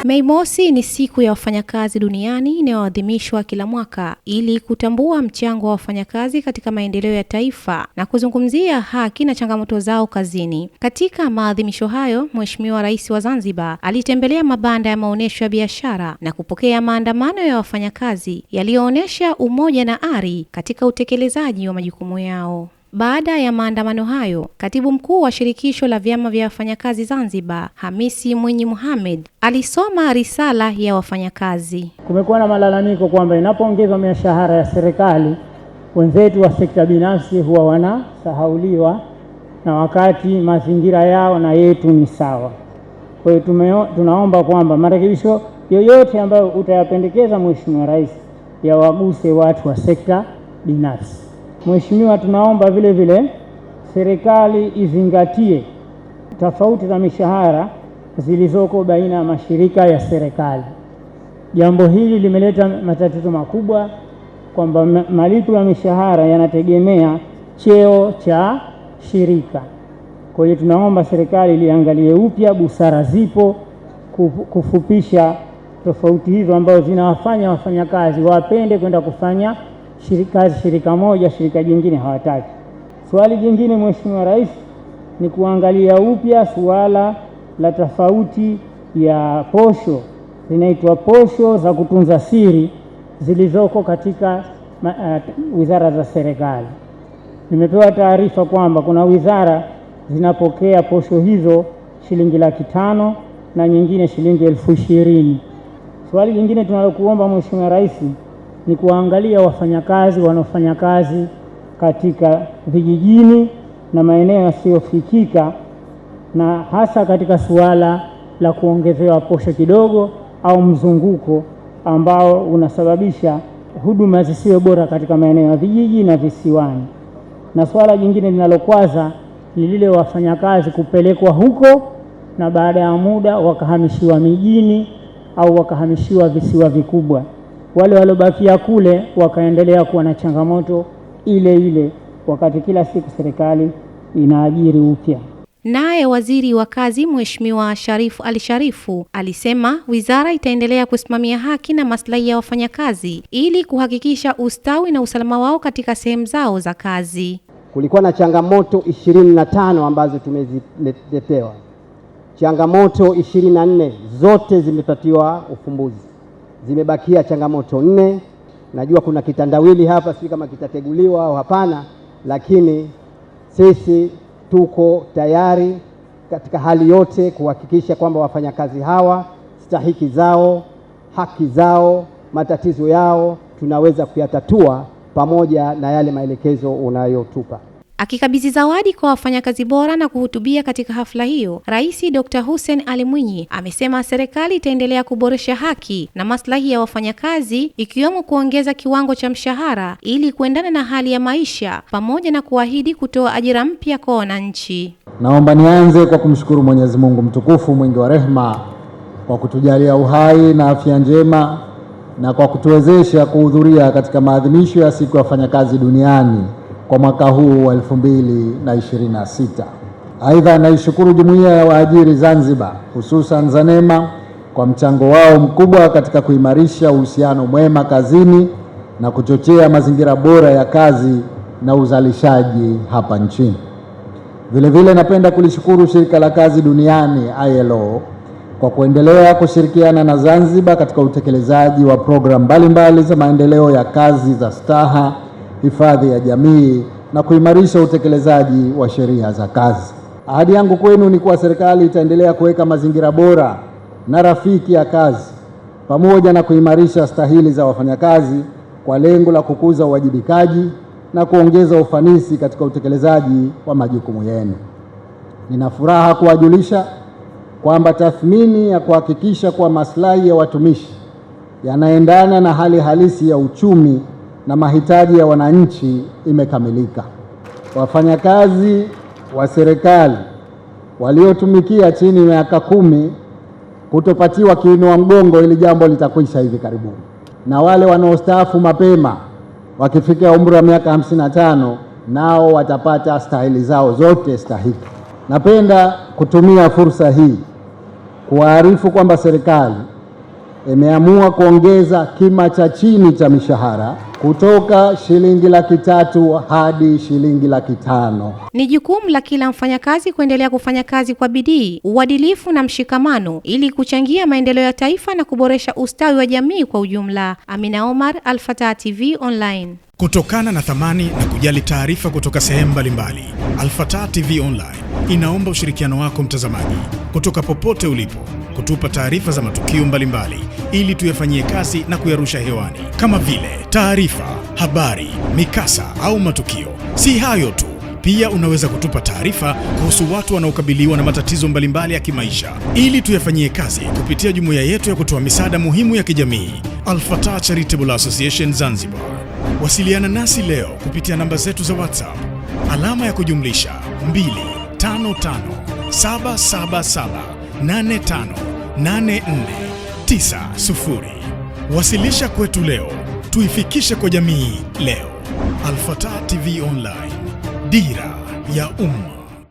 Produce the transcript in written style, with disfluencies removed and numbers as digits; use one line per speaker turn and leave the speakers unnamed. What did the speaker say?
Mei Mosi ni siku ya wafanyakazi duniani inayoadhimishwa kila mwaka ili kutambua mchango wa wafanyakazi katika maendeleo ya taifa na kuzungumzia haki na changamoto zao kazini. Katika maadhimisho hayo, Mheshimiwa Rais wa Zanzibar alitembelea mabanda ya maonesho ya biashara na kupokea maandamano ya wafanyakazi yaliyoonyesha umoja na ari katika utekelezaji wa majukumu yao. Baada ya maandamano hayo, Katibu Mkuu wa Shirikisho la Vyama vya Wafanyakazi Zanzibar, Hamisi Mwinyi Mohamed, alisoma risala ya wafanyakazi.
Kumekuwa na malalamiko kwamba inapoongezwa mishahara ya serikali, wenzetu wa sekta binafsi huwa wanasahauliwa na wakati mazingira yao na yetu ni sawa. Kwa hiyo tunaomba kwamba marekebisho yoyote ambayo utayapendekeza Mheshimiwa Rais yawaguse watu wa sekta binafsi. Mheshimiwa, tunaomba vile vile serikali izingatie tofauti za mishahara zilizoko baina ya mashirika ya serikali. Jambo hili limeleta matatizo makubwa kwamba malipo ya mishahara yanategemea cheo cha shirika. Kwa hiyo tunaomba serikali liangalie upya, busara zipo kufupisha tofauti hizo ambazo zinawafanya wafanyakazi wapende kwenda kufanya shirika moja, shirika jingine hawataki. Swali jingine Mheshimiwa Rais ni kuangalia upya suala la tofauti ya posho, zinaitwa posho za kutunza siri zilizoko katika wizara za serikali. Nimepewa taarifa kwamba kuna wizara zinapokea posho hizo shilingi 500,000 na nyingine shilingi 20,000. Swali jingine tunalokuomba Mheshimiwa Rais ni kuangalia wafanyakazi wanaofanya kazi katika vijijini na maeneo yasiyofikika, na hasa katika suala la kuongezewa posho kidogo au mzunguko ambao unasababisha huduma zisiwe bora katika maeneo ya vijiji na visiwani. Na swala jingine linalokwaza ni lile wafanyakazi kupelekwa huko na baada ya muda wakahamishiwa mijini au wakahamishiwa visiwa vikubwa. Wale waliobakia kule wakaendelea kuwa na changamoto ile ile wakati kila siku serikali inaajiri upya.
Naye Waziri wa Kazi Mheshimiwa Sharifu Ali Sharifu alisema wizara itaendelea kusimamia haki na maslahi ya wafanyakazi ili kuhakikisha ustawi na usalama wao katika sehemu zao za kazi.
Kulikuwa na changamoto 25 ambazo tumeziletewa. Changamoto 24 zote zimepatiwa ufumbuzi. Zimebakia changamoto 4. Najua kuna kitandawili hapa, si kama kitateguliwa au hapana, lakini sisi tuko tayari katika hali yote kuhakikisha kwamba wafanyakazi hawa stahiki zao, haki zao, matatizo yao tunaweza kuyatatua pamoja na yale maelekezo unayotupa.
Akikabidhi zawadi kwa wafanyakazi bora na kuhutubia katika hafla hiyo, Rais Dr. Hussein Ali Mwinyi amesema serikali itaendelea kuboresha haki na maslahi ya wafanyakazi ikiwemo kuongeza kiwango cha mshahara ili kuendana na hali ya maisha pamoja na kuahidi kutoa ajira mpya kwa wananchi.
Naomba nianze kwa kumshukuru Mwenyezi Mungu mtukufu mwingi wa rehema kwa kutujalia uhai na afya njema na kwa kutuwezesha kuhudhuria katika maadhimisho ya siku ya wafanyakazi duniani kwa mwaka huu wa 2026. Aidha, naishukuru Jumuiya ya Waajiri Zanzibar hususan Zanema kwa mchango wao mkubwa katika kuimarisha uhusiano mwema kazini na kuchochea mazingira bora ya kazi na uzalishaji hapa nchini. Vile vile napenda kulishukuru Shirika la Kazi Duniani ILO kwa kuendelea kushirikiana na Zanzibar katika utekelezaji wa programu mbalimbali za maendeleo ya kazi za staha, hifadhi ya jamii na kuimarisha utekelezaji wa sheria za kazi. Ahadi yangu kwenu ni kuwa serikali itaendelea kuweka mazingira bora na rafiki ya kazi pamoja na kuimarisha stahili za wafanyakazi kwa lengo la kukuza uwajibikaji na kuongeza ufanisi katika utekelezaji wa majukumu yenu. Nina furaha kuwajulisha kwamba tathmini ya kuhakikisha kuwa maslahi ya watumishi yanaendana na hali halisi ya uchumi na mahitaji ya wananchi imekamilika. Wafanyakazi wa serikali waliotumikia chini ya miaka 10 kutopatiwa kiinua mgongo, ili jambo litakwisha hivi karibuni, na wale wanaostaafu mapema wakifikia umri wa miaka 55 nao watapata stahili zao zote stahiki. Napenda kutumia fursa hii kuwaarifu kwamba serikali imeamua kuongeza kima cha chini cha mishahara kutoka shilingi 300,000 hadi shilingi 500,000.
Ni jukumu la kila mfanyakazi kuendelea kufanya kazi kwa bidii, uadilifu na mshikamano ili kuchangia maendeleo ya taifa na kuboresha ustawi wa jamii kwa ujumla. Amina Omar, Al-Fatah TV Online.
Kutokana na thamani na kujali taarifa kutoka sehemu mbalimbali, Al-Fatah TV Online inaomba ushirikiano wako mtazamaji, kutoka popote ulipo, kutupa taarifa za matukio mbalimbali ili tuyafanyie kazi na kuyarusha hewani, kama vile taarifa, habari, mikasa au matukio. Si hayo tu, pia unaweza kutupa taarifa kuhusu watu wanaokabiliwa na matatizo mbalimbali ya kimaisha ili tuyafanyie kazi kupitia jumuiya yetu ya kutoa misaada muhimu ya kijamii, Al-Fatah Charitable Association Zanzibar. Wasiliana nasi leo kupitia namba zetu za WhatsApp alama ya kujumlisha 25577785490. Wasilisha kwetu leo, tuifikishe kwa jamii leo. Al-Fatah TV Online, dira ya umma.